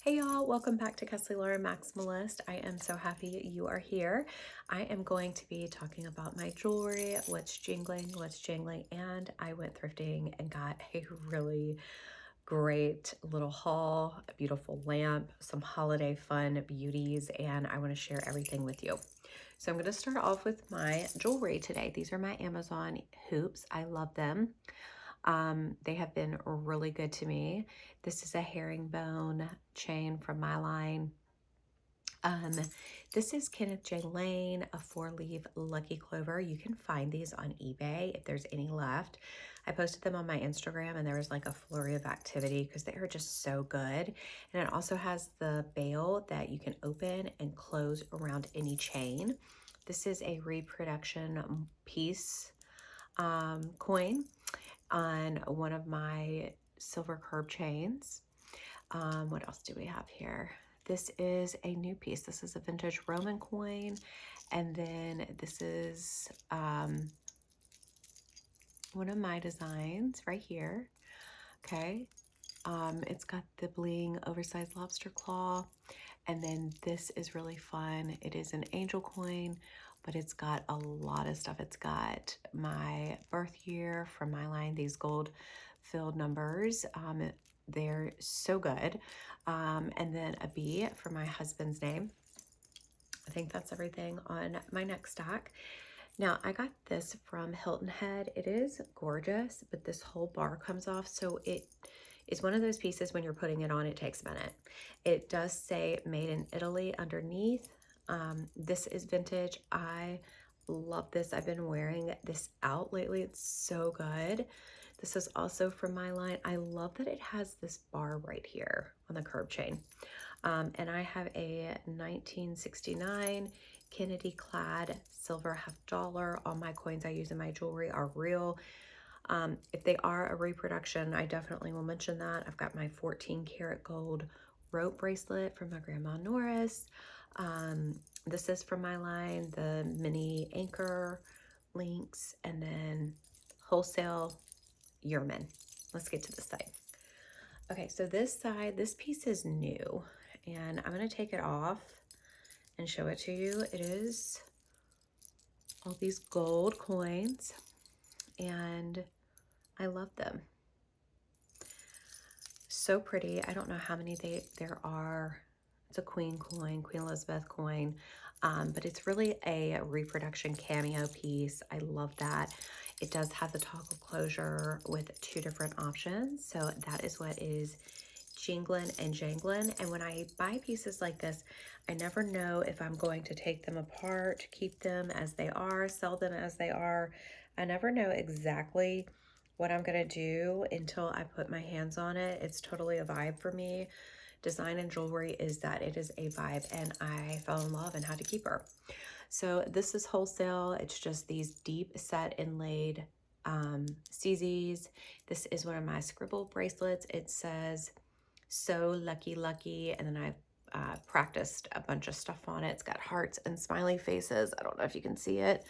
Hey y'all, welcome back to Kessley Maximalist. I am so happy you are here. I am going to be talking about my jewelry, what's jingling, what's jangling, and I went thrifting and got a really great little haul, a beautiful lamp, some holiday fun beauties, and I want to share everything with you. So I'm going to start off with my jewelry today. These are my Amazon hoops. I love them. They have been really good to me. This is a herringbone chain from my line. Um, this is Kenneth J. Lane, a 4-leaf Lucky Clover. You can find these on eBay if there's any left. I posted them on my Instagram and there was like a flurry of activity because they are just so good. And it also has the bail that you can open and close around any chain. This is a reproduction piece coin on one of my silver curb chains. What else do we have here? This is a new piece. This is a vintage Roman coin. And then this is one of my designs right here. Okay. It's got the bling oversized lobster claw. And then this is really fun. It is an angel coin, but it's got a lot of stuff. It's got my birth year from my line, these gold filled numbers. They're so good. And then a bee for my husband's name. I think that's everything on my neck stack. Now, I got this from Hilton Head. It is gorgeous, but this whole bar comes off, so it is one of those pieces when you're putting it on, it takes a minute. It does say made in Italy underneath. This is vintage. I love this. I've been wearing this out lately. It's so good. This is also from my line. I love that it has this bar right here on the curb chain. And I have a 1969 Kennedy clad silver $50. All my coins I use in my jewelry are real. If they are a reproduction, I definitely will mention that. I've got my 14 karat gold rope bracelet from my grandma Norris. This is from my line, the mini anchor links, and then wholesale Yearman. Let's get to this side. Okay, so this side, this piece is new, and I'm going to take it off and show it to you. It is all these gold coins, and I love them. So pretty. I don't know how many there are. It's a queen coin, Queen Elizabeth coin, but it's really a reproduction cameo piece. I love that. It does have the toggle closure with 2 different options. So that is what is jingling and jangling. And when I buy pieces like this, I never know if I'm going to take them apart, keep them as they are, sell them as they are. I never know exactly what I'm going to do until I put my hands on it. It's totally a vibe for me. Design and jewelry is that it is a vibe, and I fell in love and had to keep her. So this is wholesale. It's just these deep set inlaid CZs. This is one of my scribble bracelets. It says so lucky lucky, and then I've practiced a bunch of stuff on it. It's got hearts and smiley faces. I don't know if you can see it.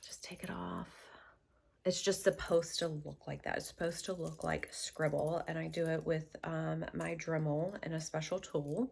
Just take it off. It's just supposed to look like that. It's supposed to look like scribble, and I do it with my Dremel and a special tool.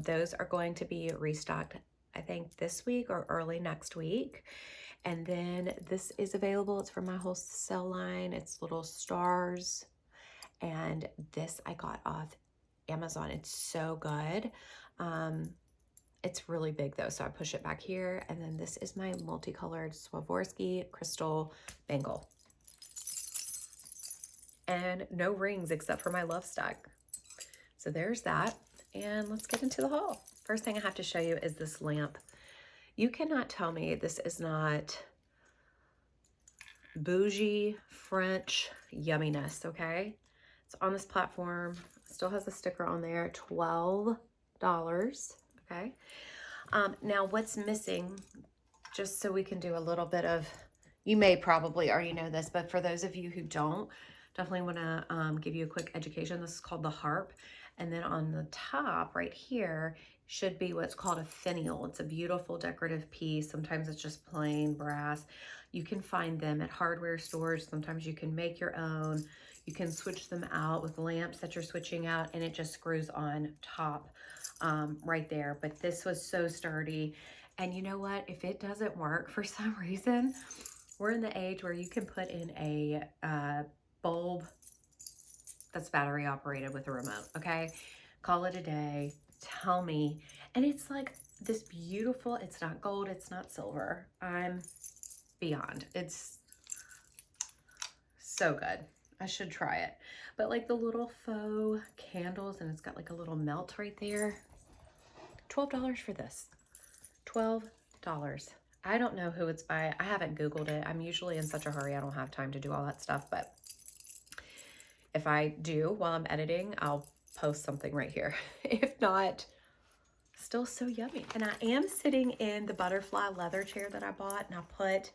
Those are going to be restocked, I think, this week or early next week. And then this is available. It's from my wholesale line. It's little stars. And this I got off Amazon. It's so good. It's really big though, so I push it back here. And then this is my multicolored Swarovski crystal bangle. And no rings except for my love stack. So there's that. And let's get into the haul. First thing I have to show you is this lamp. You cannot tell me this is not bougie French yumminess, okay? It's on this platform. Still has a sticker on there, $12, okay? Now what's missing, just so we can do a little bit of, you may probably already know this, but for those of you who don't, definitely want to give you a quick education. This is called the harp. And then on the top right here should be what's called a finial. It's a beautiful decorative piece. Sometimes it's just plain brass. You can find them at hardware stores. Sometimes you can make your own. You can switch them out with lamps that you're switching out, and it just screws on top right there. But this was so sturdy. And you know what? If it doesn't work for some reason, we're in the age where you can put in a bulb that's battery operated with a remote, okay? Call it a day. Tell me. And it's like this beautiful, it's not gold, it's not silver. I'm beyond. It's so good. I should try it. But like the little faux candles, and it's got like a little melt right there. $12 for this. $12. I don't know who it's by. I haven't Googled it. I'm usually in such a hurry. I don't have time to do all that stuff. But if I do while I'm editing, I'll post something right here. If not, still so yummy. And I am sitting in the butterfly leather chair that I bought, and I put,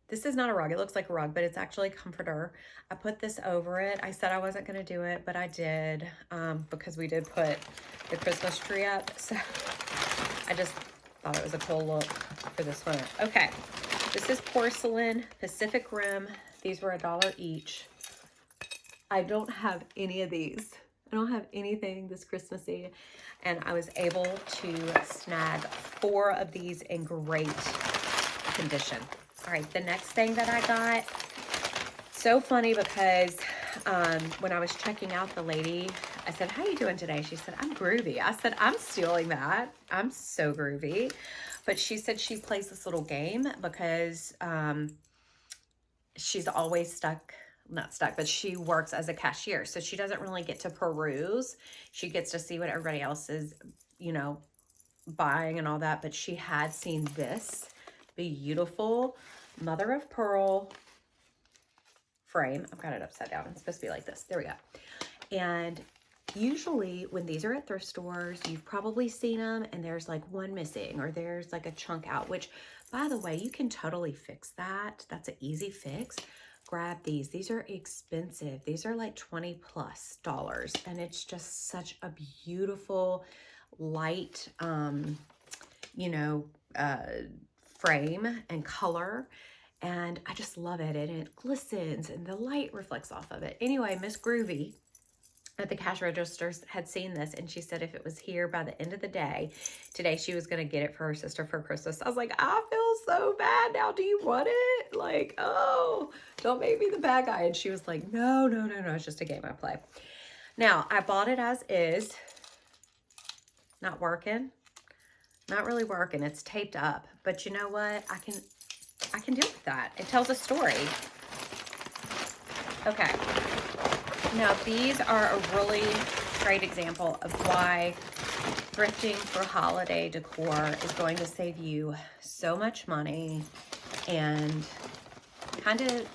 this is not a rug. It looks like a rug, but it's actually a comforter. I put this over it. I said I wasn't going to do it, but I did, because we did put the Christmas tree up. So I just thought it was a cool look for this winter. Okay, this is porcelain Pacific Rim. These were $1 each. I don't have any of these. I don't have anything this Christmassy, and I was able to snag 4 of these in great condition. All right, the next thing that I got, so funny because when I was checking out the lady, I said, how you doing today? She said, I'm groovy. I said, I'm stealing that. I'm so groovy. But she said she plays this little game because she's always not stuck, but she works as a cashier. So she doesn't really get to peruse. She gets to see what everybody else is, you know, buying and all that. But she had seen this beautiful mother of pearl frame. I've got it upside down. It's supposed to be like this. There we go. And usually when these are at thrift stores, you've probably seen them and there's like one missing or there's like a chunk out, which by the way, you can totally fix that. That's an easy fix. Grab these. These are expensive. These are like $20+ and it's just such a beautiful light, you know, frame and color. And I just love it. And it glistens and the light reflects off of it. Anyway, Miss Groovy at the cash registers had seen this, and she said if it was here by the end of the day today, she was going to get it for her sister for Christmas. I was like, I feel so bad now. Do you want it? Like, oh, don't make me the bad guy. And she was like, no, no, no, no. It's just a game I play. Now, I bought it as is. Not working. Not really working. It's taped up. But you know what? I can deal with that. It tells a story. Okay. Now, these are a really great example of why thrifting for holiday decor is going to save you so much money and kind of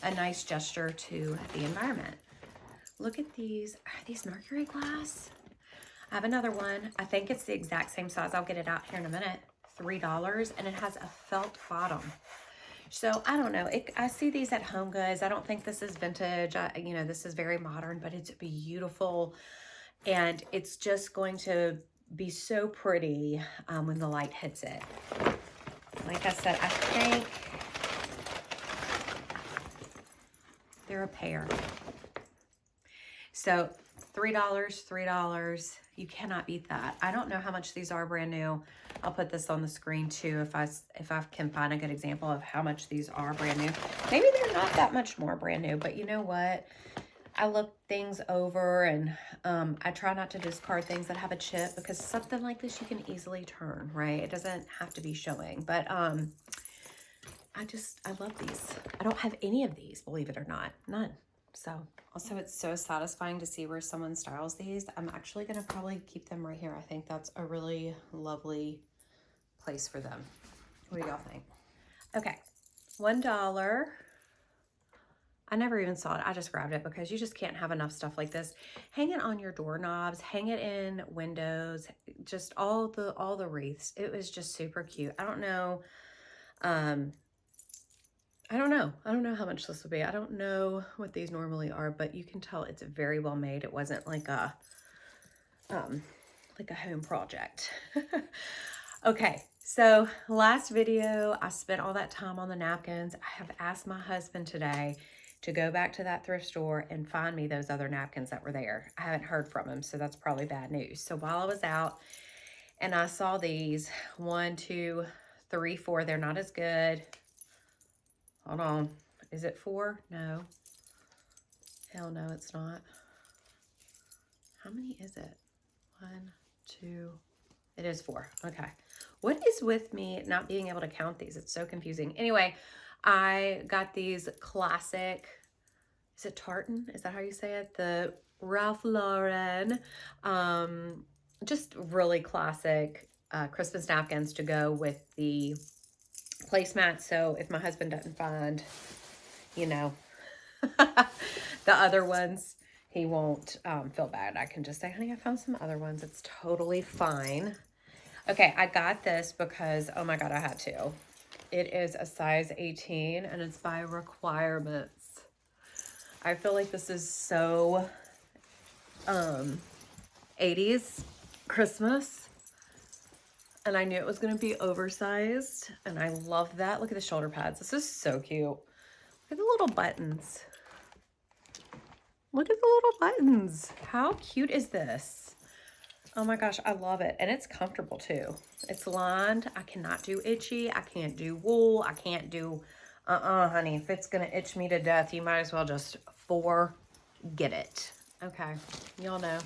a nice gesture to the environment. Look at these. Are these mercury glass? I have another one. I think it's the exact same size. I'll get it out here in a minute. $3, and it has a felt bottom. So I don't know. I see these at Home Goods. I don't think this is vintage. You know, this is very modern, but it's beautiful. And it's just going to be so pretty when the light hits it. Like I said, I think they're a pair. So $3. You cannot beat that. I don't know how much these are brand new. I'll put this on the screen too if I can find a good example of how much these are brand new. Maybe they're not that much more brand new, but you know what? I look things over and I try not to discard things that have a chip because something like this you can easily turn, right? It doesn't have to be showing, but I love these. I don't have any of these, believe it or not. None. So also it's so satisfying to see where someone styles these. I'm actually going to probably keep them right here. I think that's a really lovely place for them. What do y'all think? Okay, $1. I never even saw it. I just grabbed it because you just can't have enough stuff like this. Hang it on your doorknobs, hang it in windows, just all the wreaths. It was just super cute. I don't know. I don't know how much this would be. I don't know what these normally are, but you can tell it's very well made. It wasn't like a home project. Okay, so last video, I spent all that time on the napkins. I have asked my husband today to go back to that thrift store and find me those other napkins that were there. I haven't heard from him, so that's probably bad news. So while I was out and I saw these, 1, 2, 3, 4, they're not as good. Hold on. Is it 4? No. Hell no, it's not. How many is it? 1, 2, it is 4. Okay. What is with me not being able to count these? It's so confusing. Anyway, I got these classic, is it tartan? Is that how you say it? The Ralph Lauren, just really classic Christmas napkins to go with the placemat. So if my husband doesn't find, you know, the other ones, he won't feel bad. I can just say, honey, I found some other ones. It's totally fine. Okay, I got this because, oh my God, I had to. It is a size 18 and it's by requirements. I feel like this is so 80s Christmas. And I knew it was going to be oversized. And I love that. Look at the shoulder pads. This is so cute. Look at the little buttons. Look at the little buttons. How cute is this? Oh my gosh, I love it. And it's comfortable too. It's lined. I cannot do itchy. I can't do wool. I can't do, honey. If it's going to itch me to death, you might as well just forget it. Okay, y'all know.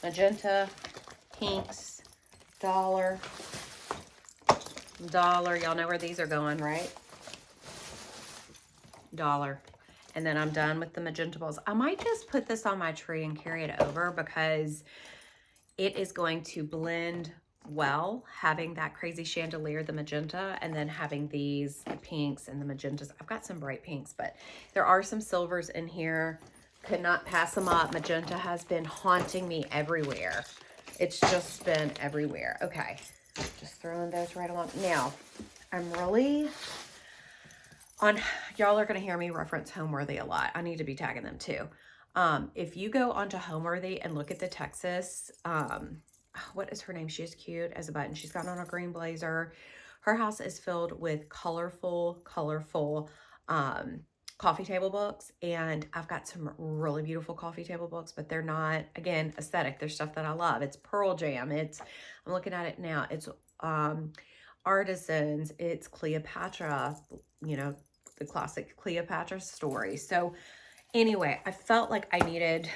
Magenta, pinks, dollar. Y'all know where these are going, right? Dollar. And then I'm done with the magenta balls. I might just put this on my tree and carry it over because it is going to blend well, having that crazy chandelier, the magenta, and then having these, the pinks and the magentas. I've got some bright pinks, but there are some silvers in here. Could not pass them up. Magenta has been haunting me everywhere. It's just been everywhere. Okay, just throwing those right along. Now, I'm really on, y'all are going to hear me reference Homeworthy a lot. I need to be tagging them too. If you go onto Homeworthy and look at the Texas, what is her name? She's cute as a button. She's got on a green blazer. Her house is filled with colorful, coffee table books. And I've got some really beautiful coffee table books, but they're not, again, aesthetic. They're stuff that I love. It's Pearl Jam. It's, I'm looking at it now. It's Artisans. It's Cleopatra, you know, the classic Cleopatra story. So anyway, I felt like I needed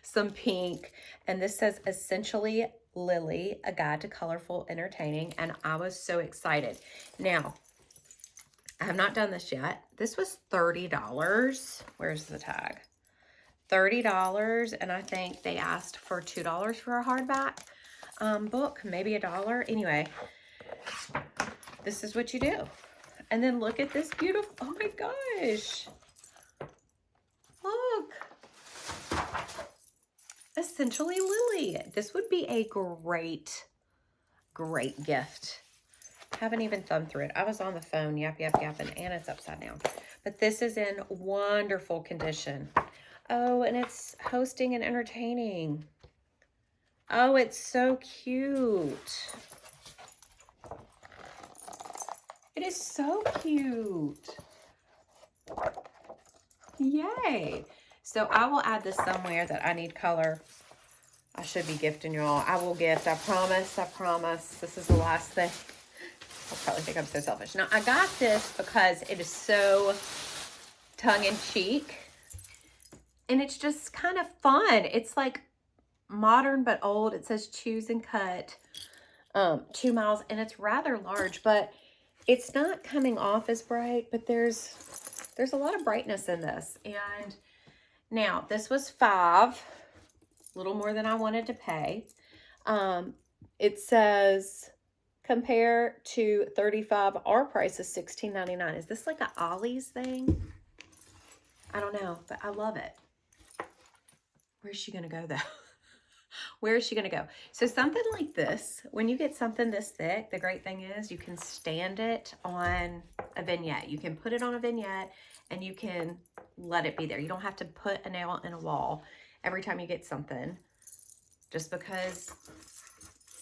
some pink, and this says Essentially Lily, a guide to colorful entertaining, and I was so excited. Now, I have not done this yet. This was $30. Where's the tag? $30, and I think they asked for $2 for a hardback book, maybe $1. Anyway, this is what you do. And then look at this beautiful, oh my gosh. Look. Essentially Lily. This would be a great gift. Haven't even thumbed through it. I was on the phone, yapping, and it's upside down. But this is in wonderful condition. Oh, and it's hosting and entertaining. Oh, it's so cute. It is so cute. Yay. So I will add this somewhere that I need color. I should be gifting y'all. I will gift. I promise. I promise. This is the last thing. I'll probably think I'm so selfish. Now, I got this because it is so tongue-in-cheek. And it's just kind of fun. It's like modern but old. It says choose and cut 2 miles. And it's rather large, but it's not coming off as bright. But there's a lot of brightness in this. And now, this was $5, a little more than I wanted to pay. It says, compare to $35, our price is $16.99. Is this like an Ollie's thing? I don't know, but I love it. Where's she going to go, though? Where is she going to go? So something like this, when you get something this thick, the great thing is you can stand it on a vignette. You can put it on a vignette and you can let it be there. You don't have to put a nail in a wall every time you get something just because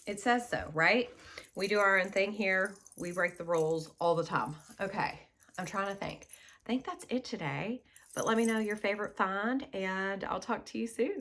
it says so, right? We do our own thing here. We break the rules all the time. Okay, I'm trying to think. think that's it today. But let me know your favorite find, and I'll talk to you soon.